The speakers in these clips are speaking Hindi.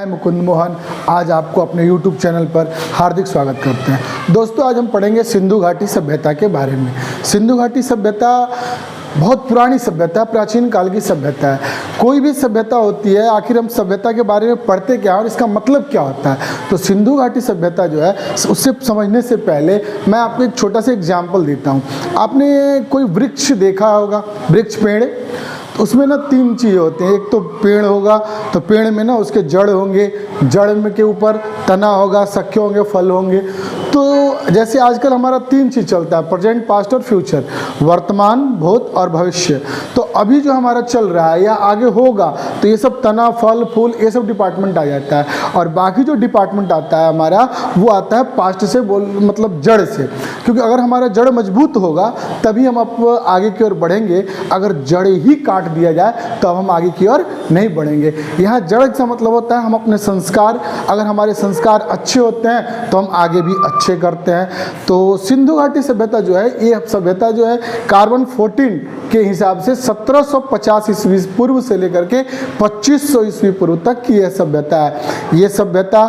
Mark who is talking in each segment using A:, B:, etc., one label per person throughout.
A: मैं मुकुंद मोहन आज आपको अपने YouTube चैनल पर हार्दिक स्वागत करते हैं। दोस्तों, आज हम पढ़ेंगे सिंधु घाटी सभ्यता के बारे में। सिंधु घाटी सभ्यता बहुत पुरानी सभ्यता, प्राचीन काल की सभ्यता है। कोई भी सभ्यता होती है, आखिर हम सभ्यता के बारे में पढ़ते क्या और इसका मतलब क्या होता है। तो सिंधु घाटी सभ्यता जो है, उससे समझने से पहले मैं आपको एक छोटा सा एग्जाम्पल देता हूँ। आपने कोई वृक्ष देखा होगा, वृक्ष पेड़, तो उसमें ना तीन चीज़ें होती हैं। एक तो पेड़ होगा, तो पेड़ में ना उसके जड़ होंगे, जड़ में के ऊपर तना होगा, शक्य होंगे, फल होंगे। तो जैसे आजकल हमारा तीन चीज़ चलता है, प्रेजेंट, पास्ट और फ्यूचर, वर्तमान, भूत और भविष्य। तो अभी जो हमारा चल रहा है या आगे होगा, तो ये सब तना, फल, फूल, ये सब डिपार्टमेंट आ जाता है। और बाकी जो डिपार्टमेंट आता है हमारा, वो आता है पास्ट से, मतलब जड़ से। क्योंकि अगर हमारा जड़ मजबूत होगा तभी हम अब आगे की ओर बढ़ेंगे। अगर जड़ ही काट दिया जाए तो अब हम आगे की ओर नहीं बढ़ेंगे। यहाँ जड़ का मतलब होता है हम अपने संस्कार, अगर हमारे संस्कार अच्छे होते हैं तो हम आगे भी अच्छे करते हैं। तो सिंधु घाटी सभ्यता जो है, ये सभ्यता जो है कार्बन 14 के हिसाब से 1750 ईस्वी पूर्व से लेकर के 2500 ईस्वी पूर्व तक की यह सभ्यता है। ये सभ्यता,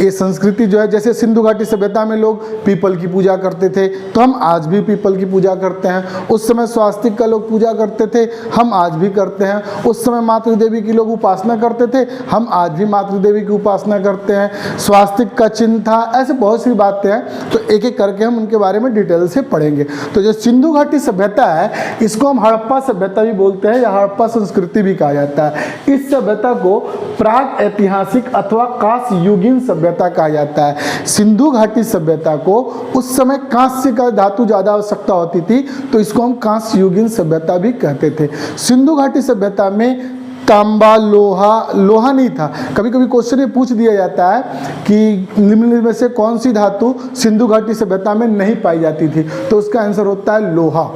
A: ये संस्कृति जो है, जैसे सिंधु घाटी सभ्यता में लोग पीपल की पूजा करते थे, तो हम आज भी पीपल की पूजा करते हैं। उस समय स्वास्तिक का लोग पूजा करते थे, हम आज भी करते हैं। उस समय मातृ देवी की लोग उपासना करते थे, हम आज भी मातृ देवी की उपासना करते हैं। स्वास्तिक का चिन्ह था, ऐसे बहुत सी बातें हैं। तो एक एक करके हम उनके बारे में डिटेल से पढ़ेंगे। तो जो सिंधु घाटी सभ्यता है, इसको हम हड़प्पा सभ्यता भी बोलते हैं या हड़प्पा संस्कृति भी कहा जाता है। इस सभ्यता को प्राग ऐतिहासिक अथवा कांस्य युगीन सभ्यता कहा जाता है। सिंधु घाटी सभ्यता को उस समय कांस्य का धातु ज़्यादा आवश्यकता होती थी, तो इसको हम कांस्य युगीन सभ्यता भी कहते थे। सिंधु घाटी सभ्यता में तांबा, लोहा नहीं था। कभी कभी क्वेश्चन ये पूछ दिया जाता है कि निम्न में से कौन सी धातु सिंधु घाटी सभ्यता में नहीं पाई जाती थी, तो उसका आंसर होता है लोहा।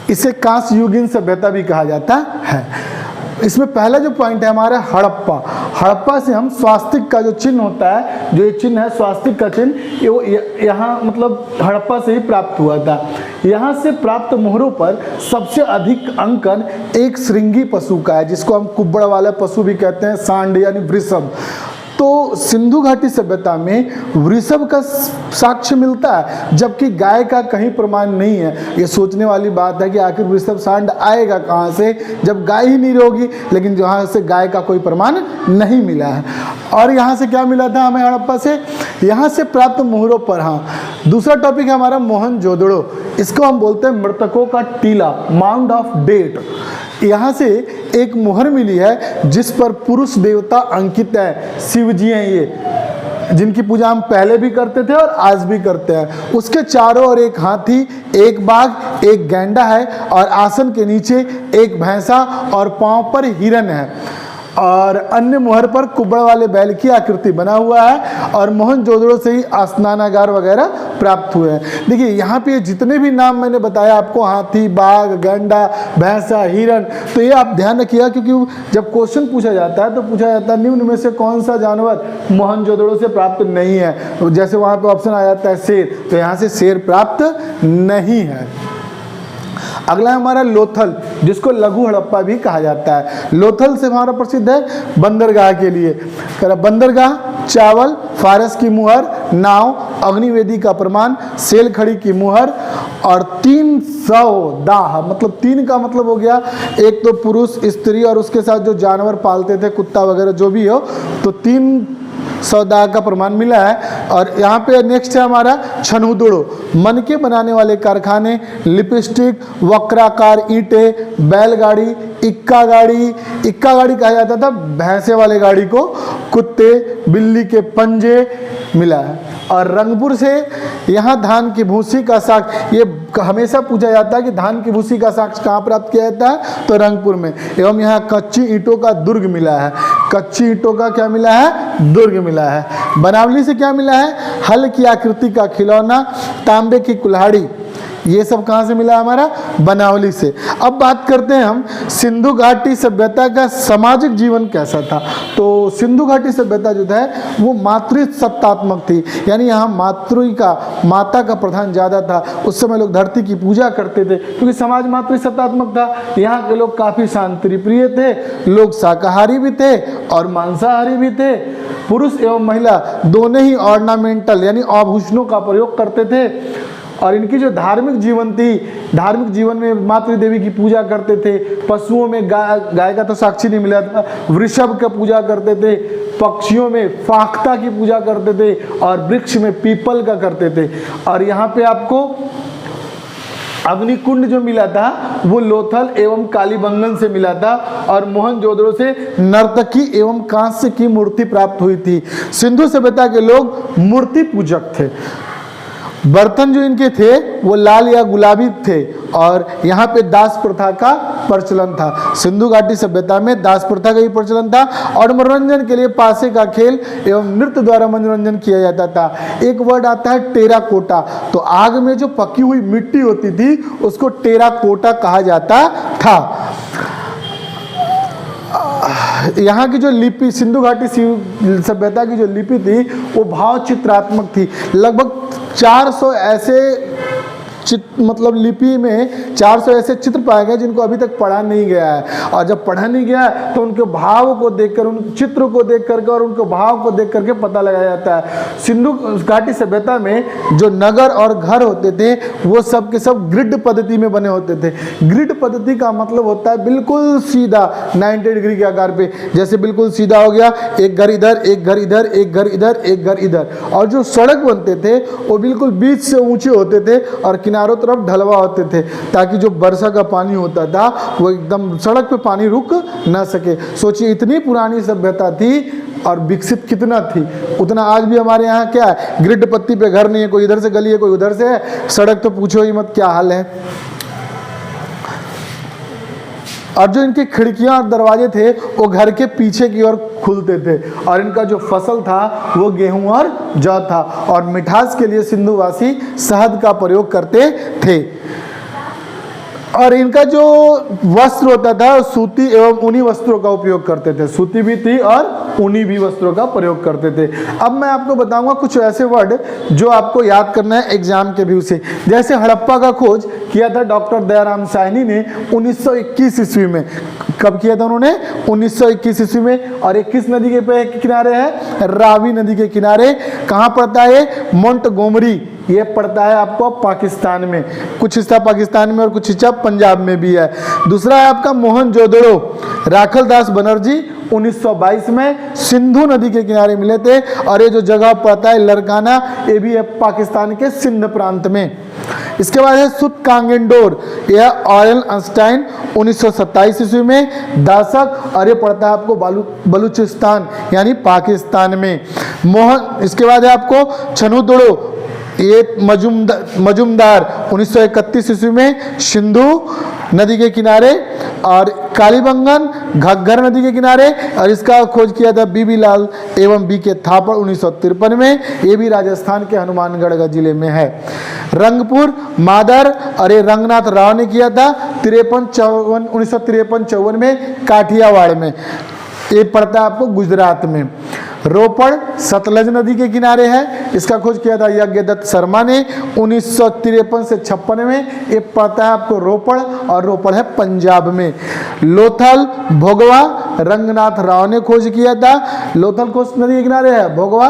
A: इसे कांस्य युगीन सभ्यता भी कहा जाता है। इसमें पहला जो पॉइंट है हमारा हड़प्पा। हड़प्पा से हम स्वास्तिक का जो चिन्ह होता है, जो ये चिन्ह है स्वास्तिक का चिन्ह, ये यहाँ मतलब हड़प्पा से ही प्राप्त हुआ था। यहाँ से प्राप्त मोहरों पर सबसे अधिक अंकन एक श्रृंगी पशु का है, जिसको हम कुब्बड़ वाला पशु भी कहते हैं, सांड यानी वृषभ। तो सिंधु घाटी सभ्यता में वृषभ का साक्ष्य मिलता है, जबकि गाय का कहीं प्रमाण नहीं है। ये सोचने वाली बात है कि आखिर वृषभ सांड आएगा कहाँ से, जब गाय ही नहीं होगी। लेकिन जहाँ से गाय का कोई प्रमाण नहीं मिला है। और यहाँ से क्या मिला था हमें हड़प्पा से, यहाँ से प्राप्त मोहरों पर। हाँ, दूसरा टॉपिक है हमारा मोहनजोदड़ो। इसको हम बोलते हैं मृतकों का टीला, माउंड ऑफ डेड। यहाँ से एक मोहर मिली है जिस पर पुरुष देवता अंकित है, शिव जी हैं ये, जिनकी पूजा हम पहले भी करते थे और आज भी करते हैं। उसके चारों ओर एक हाथी, एक बाघ, एक गैंडा है, और आसन के नीचे एक भैंसा और पांव पर हिरन है। और अन्य मोहर पर कुब्बड़ वाले बैल की आकृति बना हुआ है। और मोहनजोदड़ो से ही स्नानागार वगैरह प्राप्त हुए हैं। देखिए यहाँ पे जितने भी नाम मैंने बताया आपको, हाथी, बाघ, गैंडा, भैंसा, हिरन, तो ये आप ध्यान रखिएगा, क्योंकि जब क्वेश्चन पूछा जाता है तो पूछा जाता है निम्न में से कौन सा जानवर मोहनजोदड़ो से प्राप्त नहीं है। जैसे वहाँ पे ऑप्शन आ जाता है शेर, तो यहाँ से शेर प्राप्त नहीं है। अगला है हमारा लोथल, जिसको लघु हड़प्पा भी कहा जाता है। लोथल से हमारा प्रसिद्ध है बंदरगाह के लिए। बंदरगाह, चावल, फारस की मुहर, नाव, अग्निवेदी का प्रमाण, सेलखड़ी की मुहर, और 300 दाह, मतलब 3 का मतलब हो गया एक तो पुरुष, स्त्री और उसके साथ जो जानवर पालते थे, कुत्ता वगैरह जो भी हो, तो 300 दाह का प्रमाण मिला है। और यहाँ पे नेक्स्ट है हमारा छनुदड़ो, मन के बनाने वाले कारखाने, लिपस्टिक, वक्राकार ईंटें, बैलगाड़ी, इक्का गाड़ी कहा जाता था भैंसे वाले गाड़ी को, कुत्ते, बिल्ली के पंजे मिला है। और रंगपुर से यहाँ धान की भूसी का साग, ये हमेशा पूछा जाता है कि धान की भूसी का साग कहाँ प्राप्त किया जाता है, तो रंगपुर में। एवं यहाँ कच्ची ईंटों का दुर्ग मिला है। कच्ची ईंटों का क्या मिला है, दुर्ग मिला है। बनावली से क्या मिला है, हल की आकृति का खिलौना, तांबे की कुल्हाड़ी, ये सब कहाँ से मिला हमारा, बनावली से। अब बात करते हैं हम सिंधु घाटी सभ्यता का सामाजिक जीवन कैसा था। तो सिंधु घाटी सभ्यता जो है वो मातृसत्तात्मक थी, यानी यहाँ माता का प्रधान ज़्यादा था। उस समय लोग धरती की पूजा करते थे क्योंकि समाज मातृसत्तात्मक था। यहाँ के लोग काफ़ी शांति प्रिय थे, लोग शाकाहारी भी थे और मांसाहारी भी थे। पुरुष एवं महिला दोनों ही ऑर्नामेंटल यानी आभूषणों का प्रयोग करते थे। और इनकी जो धार्मिक जीवन थी, धार्मिक जीवन में मातृ देवी की पूजा करते थे। पशुओं में गाय का तो साक्षी नहीं मिला था, वृषभ का पूजा करते थे। पक्षियों में फाख्ता की पूजा करते थे और वृक्ष में पीपल का करते थे। और यहाँ पे आपको अग्निकुंड जो मिला था वो लोथल एवं कालीबंगन से मिला था और मोहनजोदड़ो से नर्तकी एवं कांस्य की मूर्ति प्राप्त हुई थी। सिंधु सभ्यता के लोग मूर्ति पूजक थे। बर्तन जो इनके थे वो लाल या गुलाबी थे और यहाँ पे दास प्रथा का प्रचलन था। सिंधु घाटी सभ्यता में दास प्रथा का ही प्रचलन था और मनोरंजन के लिए पासे का खेल एवं नृत्य द्वारा मनोरंजन किया जाता था। एक वर्ड आता है टेराकोटा, तो आग में जो पकी हुई मिट्टी होती थी उसको टेराकोटा कहा जाता था। यहाँ की जो लिपि, सिंधु घाटी सभ्यता की जो लिपि थी वो भाव चित्रात्मक थी। लगभग 400 ऐसे मतलब लिपि में 400 ऐसे चित्र पाए गए जिनको अभी तक पढ़ा नहीं गया है। और जब पढ़ा नहीं गया तो उनके भाव को देखकर, उन चित्र को देख करके और उनके भाव को देख करके पता लगाया जाता है। सिंधु घाटी सभ्यता में जो नगर और घर होते थे वो सब के सब ग्रिड पद्धति में बने होते थे। ग्रिड पद्धति का मतलब होता है बिल्कुल सीधा 90 डिग्री के आकार पे, जैसे बिल्कुल सीधा हो गया, एक घर इधर, एक घर इधर, एक घर इधर, एक घर इधर। और जो सड़क बनते थे वो बिल्कुल बीच से ऊंचे होते थे और किनारों तरफ ढलवा होते थे ताकि जो वर्षा का पानी होता था वो एकदम सड़क पे पानी रुक ना सके। सोचिए इतनी पुरानी सभ्यता थी और विकसित कितना थी। उतना आज भी हमारे यहाँ क्या है, ग्रिड पत्ती पे घर नहीं है, कोई इधर से गली है कोई उधर से है, सड़क तो पूछो ही मत क्या हाल है। और जो इनकी खिड़कियां और दरवाजे थे वो घर के पीछे की ओर खुलते थे और इनका जो फसल था वो गेहूं और जौ था। और मिठास के लिए सिंधुवासी शहद का प्रयोग करते थे। और इनका जो वस्त्र होता था सूती एवं ऊनी वस्त्रों का उपयोग करते थे। सूती भी थी और ऊनी भी वस्त्रों का प्रयोग करते थे। अब मैं आपको बताऊंगा कुछ ऐसे वर्ड जो आपको याद करना है एग्जाम के व्यू से। जैसे हड़प्पा का खोज किया था डॉक्टर दयाराम साहनी ने 1921 ईस्वी में। कब किया था उन्होंने? 1921 ईस्वी में। और ये किस नदी के किनारे है? रावी नदी के किनारे। कहाँ पड़ता है? मोंटगोमरी। ये पड़ता है आपको पाकिस्तान में, कुछ हिस्सा पाकिस्तान में और कुछ हिस्सा पंजाब में भी है। दूसरा है आपका मोहनजोदड़ो। राखल दास बनर्जी 1922 में सिंधु नदी के किनारे मिले थे। और ये जो जगह पड़ता है लरकाना, ये भी है पाकिस्तान के सिंध प्रांत में। इसके बाद है सुतकांगेंडोर, यह ऑयल अंस्टाइन 1927 ईस्वी में। दासक, और ये पड़ता है आपको बलूचिस्तान यानी पाकिस्तान में। इसके बाद है आपको छनुदड़ो, ये मजुमदार 1931 ईस्वी में सिंधु नदी के किनारे। और कालीबंगन घग्गर नदी के किनारे, और इसका खोज किया था बीबी लाल एवं बी के थापड़ 1953 में। ये भी राजस्थान के हनुमानगढ़ जिले में है। रंगपुर मादर, और ये रंगनाथ राव ने किया था 1953-54 में काठियावाड़ में। ये पड़ता है आपको गुजरात में। रोपड़ सतलज नदी के किनारे है। इसका खोज किया था यज्ञदत्त शर्मा ने 1953 से 56 में। ये पड़ता है आपको रोपड़, और रोपड़ है पंजाब में। लोथल भोगवा रंगनाथ राव ने खोज किया था। लोथल कोस नदी के किनारे है भोगवा,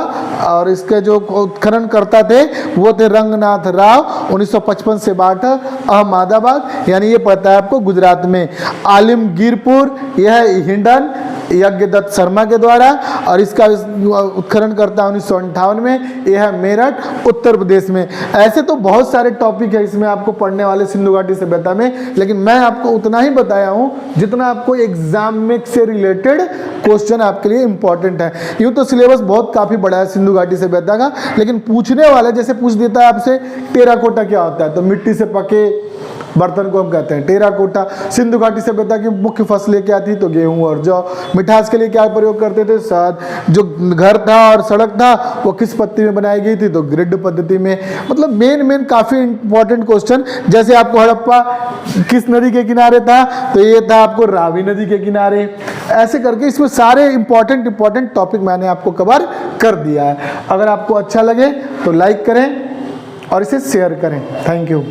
A: और इसके जो उत्खनन करता थे वो थे रंगनाथ राव 1955 से 62 अहमदाबाद, यानी ये पड़ता है आपको गुजरात में। आलिमगीरपुर यह है हिंडन यज्ञदत्त शर्मा के द्वारा, और इसका उत्खनन करता है 1958 में। यह है मेरठ उत्तर प्रदेश में। ऐसे तो बहुत सारे टॉपिक है इसमें आपको पढ़ने वाले सिंधु घाटी सभ्यता में, लेकिन मैं आपको उतना ही बताया हूँ जितना आपको एग्जाम में से रिलेटेड क्वेश्चन आपके लिए इंपॉर्टेंट है। यूँ तो सिलेबस बहुत काफ़ी बड़ा है सिंधु घाटी सभ्यता का, लेकिन पूछने वाला जैसे पूछ देता है आपसे टेराकोटा क्या होता है, तो मिट्टी से पके बर्तन को हम कहते हैं टेराकोटा। सिंधु घाटी सभ्यता की मुख्य फसलें क्या थी, तो गेहूं और जौ। मिठास के लिए क्या प्रयोग करते थे, शहद। जो घर था और सड़क था वो किस पद्धति में बनाई गई थी, तो ग्रिड पद्धति में। मतलब मेन काफी इंपॉर्टेंट क्वेश्चन। जैसे आपको हड़प्पा किस नदी के किनारे था, तो ये था आपको रावी नदी के किनारे। ऐसे करके इसमें सारे इंपॉर्टेंट टॉपिक मैंने आपको कवर कर दिया है। अगर आपको अच्छा लगे तो लाइक करें और इसे शेयर करें। Thank you.